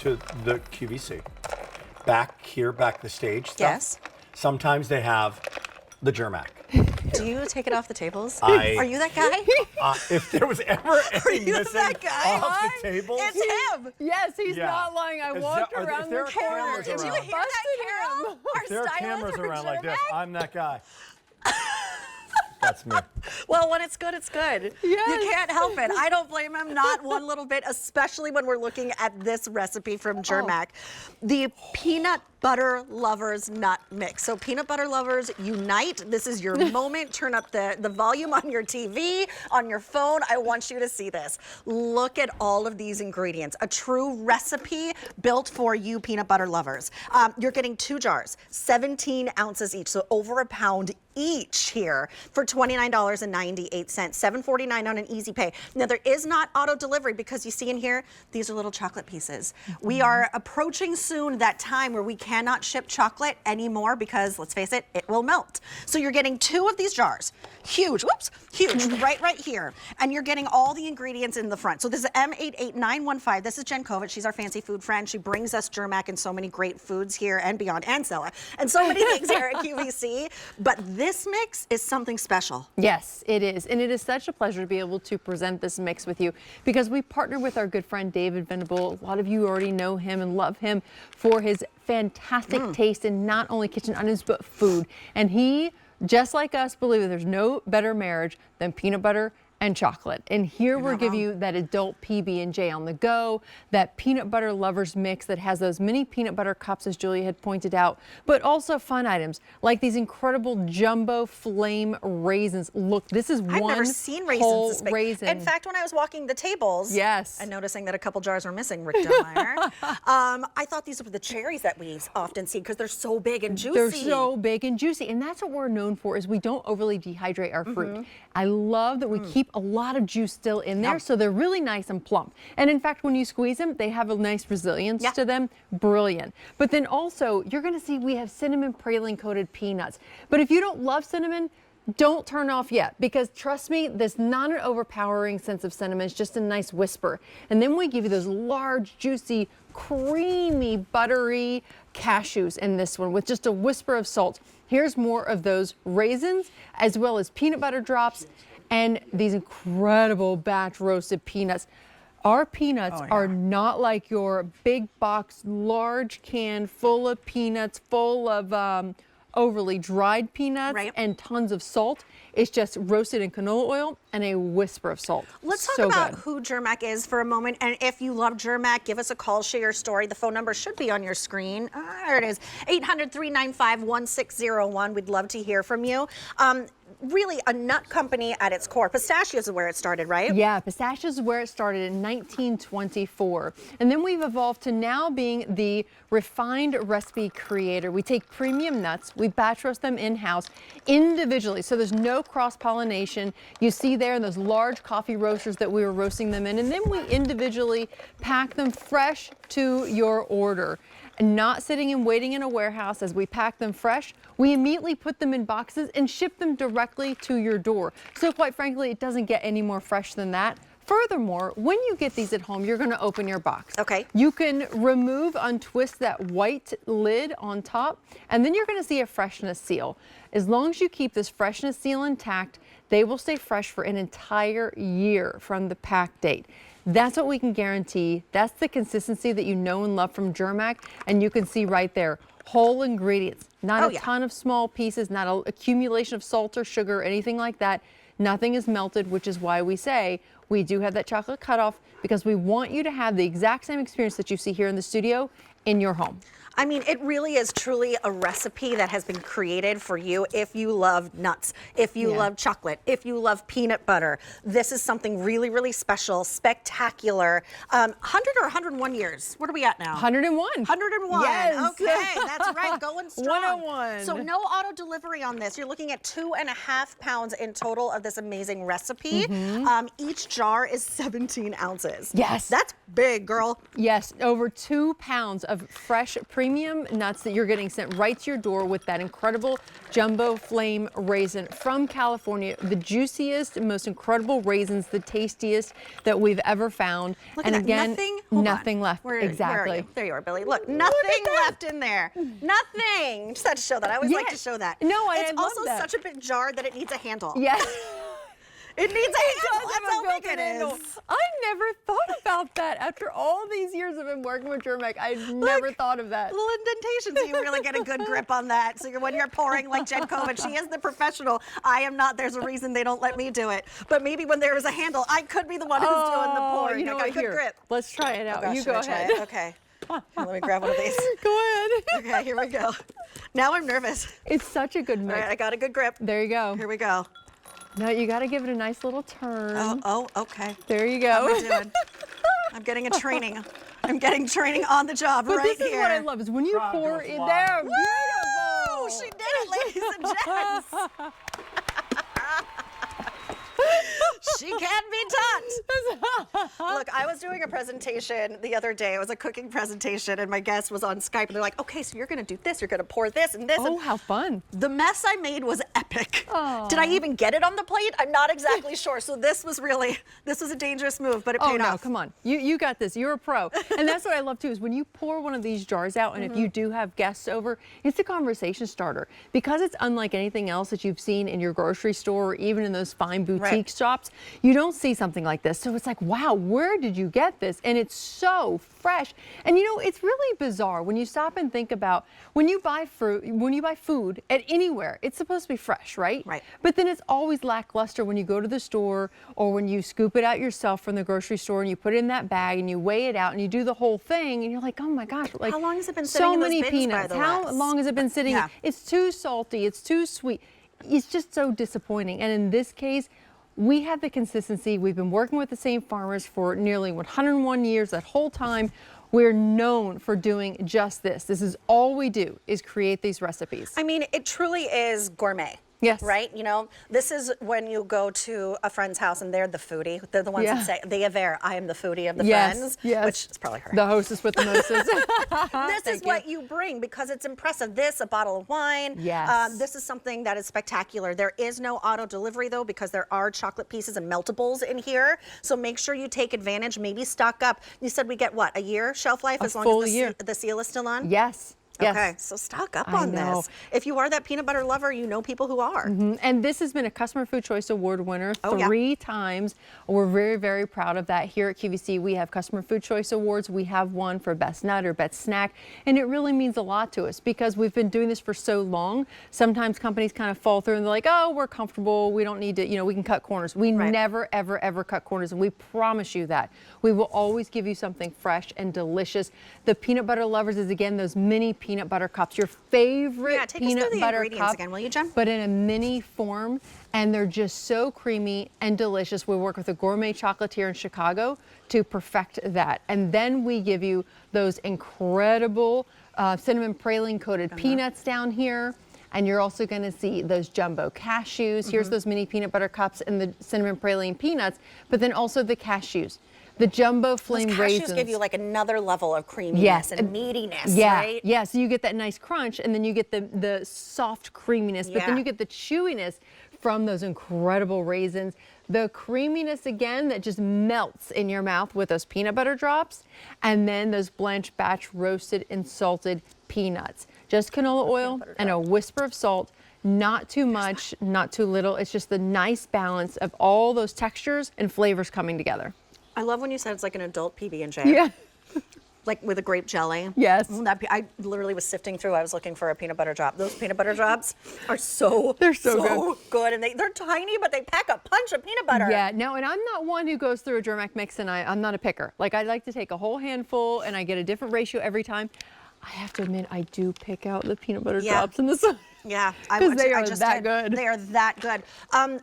to the QVC. Back the stage stuff. Yes. Sometimes they have the Germack. Do you take it off the tables? Are you that guy? If there was ever any missing that guy? off the tables, It's him. Yes, he's not lying. I walked around the corner. Did you hear that, Carol? if there are cameras around like this, I'm that guy. That's me. Well, when it's good, it's good. Yes. You can't help it. I don't blame him, not one little bit, especially when we're looking at this recipe from Germack. The peanut butter lovers nut mix. So peanut butter lovers unite. This is your moment. Turn up the volume on your TV, on your phone. I want you to see this. Look at all of these ingredients. A true recipe built for you peanut butter lovers. You're getting 2 jars, 17 ounces each, so over a pound each here for $29.98, $7.49 on an easy pay. Now there is not auto delivery because you see in here, these are little chocolate pieces. We are approaching soon that time where we cannot ship chocolate anymore because, let's face it, it will melt. So you're getting 2 of these jars, huge, huge, right here. And you're getting all the ingredients in the front. So this is M88915. This is Jen Kovac. She's our fancy food friend. She brings us Germack and so many great foods here and beyond, and Stella, and so many things here at QVC. But this mix is something special. Yes, it is. And it is such a pleasure to be able to present this mix with you because we partner with our good friend David Venable. A lot of you already know him and love him for his fantastic taste in not only kitchen items but food. And he, just like us, believe that there's no better marriage than peanut butter and chocolate. And here we're giving you that adult PB&J on the go, that peanut butter lovers mix that has those mini peanut butter cups, as Julia had pointed out, but also fun items like these incredible jumbo flame raisins. Look, this is I've one never seen raisins whole this big. raisin. In fact, when I was walking the tables, yes, and noticing that a couple jars were missing, Rick Delmeyer, I thought these were the cherries that we often see because they're so big and juicy. They're so big and juicy, and that's what we're known for, is we don't overly dehydrate our fruit. I love that we keep a lot of juice still in there, so they're really nice and plump. And in fact, when you squeeze them, they have a nice resilience to them. Brilliant. But then also, you're going to see we have cinnamon praline coated peanuts. But if you don't love cinnamon, don't turn off yet, because trust me, there's not an overpowering sense of cinnamon. It's just a nice whisper. And then we give you those large, juicy, creamy, buttery cashews in this one with just a whisper of salt. Here's more of those raisins, as well as peanut butter drops and these incredible batch roasted peanuts. Our peanuts are not like your big box, large can full of peanuts, full of overly dried peanuts and tons of salt. It's just roasted in canola oil and a whisper of salt. Let's talk about who Germack is for a moment. And if you love Germack, give us a call, share your story. The phone number should be on your screen. There it is, 800-395-1601. We'd love to hear from you. Really a nut company at its core. Pistachios is where it started, right? Yeah, pistachios is where it started in 1924. And then we've evolved to now being the refined recipe creator. We take premium nuts, we batch roast them in-house individually, so there's no cross-pollination. You see there in those large coffee roasters that we were roasting them in, and then we individually pack them fresh to your order. Not sitting and waiting in a warehouse. As we pack them fresh, we immediately put them in boxes and ship them directly to your door. So quite frankly, it doesn't get any more fresh than that. Furthermore, when you get these at home, you're going to open your box. Okay. You can remove, untwist that white lid on top, and then you're going to see a freshness seal. As long as you keep this freshness seal intact, they will stay fresh for an entire year from the pack date. That's what we can guarantee. That's the consistency that you know and love from Germack, and you can see right there, whole ingredients, not a ton of small pieces, not an accumulation of salt or sugar or anything like that. Nothing is melted, which is why we say we do have that chocolate cutoff, because we want you to have the exact same experience that you see here in the studio in your home. I mean, it really is truly a recipe that has been created for you if you love nuts, if you love chocolate, if you love peanut butter. This is something really, really special, spectacular. 100 or 101 years? What are we at now? 101. 101. Yes. Okay, that's right, going strong. 101. So no auto delivery on this. You're looking at 2.5 pounds in total of this amazing recipe. Each jar is 17 ounces. Yes. That's big, girl. Yes, over 2 pounds of of fresh premium nuts that you're getting sent right to your door with that incredible jumbo flame raisin from California. The juiciest, most incredible raisins, the tastiest that we've ever found. Look And at that. again, Hold nothing on. left. Where Exactly. are you? There you are, Billy. Look, nothing left in there. Nothing. Just had to show that. I always like to Yes. show that. No, I It's love also that. such a big jar that it needs a handle. Yes. It needs a handle. does have That's a how big built-in it handle. is. I never thought about that. After all these years I've been working with Germack, I never thought of that. Little indentations, so you really get a good grip on that. So when you're pouring like Jen Kovic, she is the professional. I am not. There's a reason they don't let me do it. But maybe when there is a handle, I could be the one who's doing the pouring. You know I got what? good Here, grip. let's try it out. Oh, gosh, you should go I try ahead. it? Okay. Here, let me grab one of these. Go ahead. Okay, here we go. Now I'm nervous. It's such a good All mix. right, I got a good grip. There you go. Here we go. No, you got to give it a nice little turn. Oh, okay. There you How go. am I doing? I'm getting a training. I'm getting training on the job But right this is here. what I love is when you Crowd pour goes it wild. there. Woo! Beautiful. She did it, ladies and gents. She can be taught. Look, I was doing a presentation the other day. It was a cooking presentation, and my guest was on Skype, and they're like, okay, so you're going to do this. You're going to pour this and this. Oh, and how fun. the mess I made was epic. Aw. Did I even get it on the plate? I'm not exactly sure. So this was a dangerous move, but it Oh paid no, off. come on. You got this. You're a pro. And that's what I love too is when you pour one of these jars out and if you do have guests over, it's a conversation starter. Because it's unlike anything else that you've seen in your grocery store or even in those fine boutique shops, you don't see something like this. So it's like, wow, where did you get this? And it's so fresh. And you know, it's really bizarre when you stop and think about when you buy food at anywhere, it's supposed to be fresh, right? Right. But then it's always lackluster when you go to the store or when you scoop it out yourself from the grocery store and you put it in that bag and you weigh it out and you do the whole thing and you're like, oh my gosh, like How long has it been sitting so in those many bins, by peanuts. the How way? long has it been sitting? Yeah. It's too salty. It's too sweet. It's just so disappointing. And in this case, we have the consistency. We've been working with the same farmers for nearly 101 years. That whole time, we're known for doing just this. This is all we do is create these recipes. I mean, it truly is gourmet. Yes. Right? You know, this is when you go to a friend's house and they're the foodie. They're the ones that say, they aver, I am the foodie of the friends. Yes. Which is probably her. The hostess with the mostest. This is what you bring because it's impressive. This, a bottle of wine. Yes. This is something that is spectacular. There is no auto delivery though because there are chocolate pieces and meltables in here. So make sure you take advantage. Maybe stock up. You said we get what, a year shelf life as long full as year. the seal is still on? Yes. Yes. Okay, so stock up I on know. this. If you are that peanut butter lover, you know people who are. And this has been a Customer Food Choice Award winner Oh, yeah. 3 times. We're very, very proud of that. Here at QVC, we have Customer Food Choice Awards. We have one for Best Nut or Best Snack. And it really means a lot to us because we've been doing this for so long. Sometimes companies kind of fall through and they're like, oh, we're comfortable. We don't need to, you know, we can cut corners. We never, ever, ever cut corners. And we promise you that. We will always give you something fresh and delicious. The Peanut Butter Lovers is, again, those mini peanut butter cups. Your favorite Take us peanut through the butter ingredients cup, again, will you, Jen? but in a mini form, and they're just so creamy and delicious. We work with a gourmet chocolatier in Chicago to perfect that, and then we give you those incredible cinnamon praline coated peanuts down here. And you're also going to see those jumbo cashews. Here's those mini peanut butter cups and the cinnamon praline peanuts, but then also the cashews. The jumbo flame Those raisins. cashews give you like another level of creaminess and meatiness, Yeah, right? yeah. So you get that nice crunch, and then you get the soft creaminess, but then Yeah. you get the chewiness from those incredible raisins. The creaminess again that just melts in your mouth with those peanut butter drops, and then those Blanche Batch roasted and salted peanuts. Just canola oil and a whisper of salt. Not too much, not too little. It's just the nice balance of all those textures and flavors coming together. I love when you said it's like an adult PB&J. Yeah. Like with a grape jelly. Yes. I literally was sifting through. I was looking for a peanut butter drop. Those peanut butter drops are so They're so good. And they're tiny, but they pack a punch of peanut butter. Yeah, no, and I'm not one who goes through a Germack mix, and I'm not a picker. Like, I like to take a whole handful, and I get a different ratio every time. I have to admit, I do pick out the peanut butter drops in this one. Yeah, because they are that good. They are that good.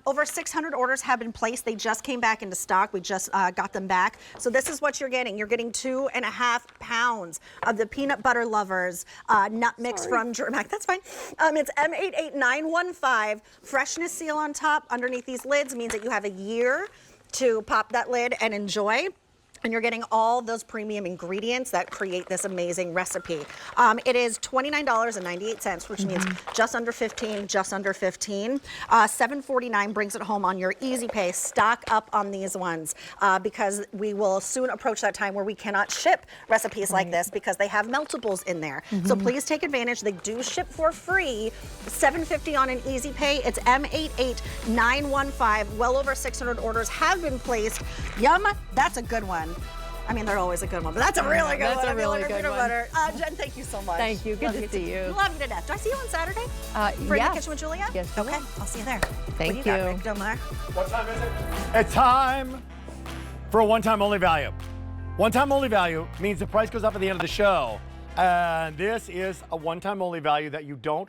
Over 600 orders have been placed. They just came back into stock. We just got them back. So this is what you're getting. You're getting 2.5 pounds of the Peanut Butter Lovers nut mix from Germack. That's fine. It's M88915. Freshness seal on top. Underneath these lids means that you have a year to pop that lid and enjoy. And you're getting all those premium ingredients that create this amazing recipe. It is $29.98, which means just under 15, just under 15. $7.49 brings it home on your easy pay. Stock up on these ones because we will soon approach that time where we cannot ship recipes like this because they have meltables in there. So please take advantage. They do ship for free. $7.50 on an easy pay. It's M88915. Well over 600 orders have been placed. Yum, that's a good one. I mean, they're always a good one, but that's a really good one. That's a really good one. Butter. Jen, thank you so much. Thank you. Good to see you. Love you to death. Do I see you on Saturday? For yes. the Kitchen with Julia? Yes, you Okay, will. I'll see you there. Thank What do you. Got, you. Rick Domar? What time is it? It's time for a one-time only value. One-time only value means the price goes up at the end of the show. And this is a one-time only value that you don't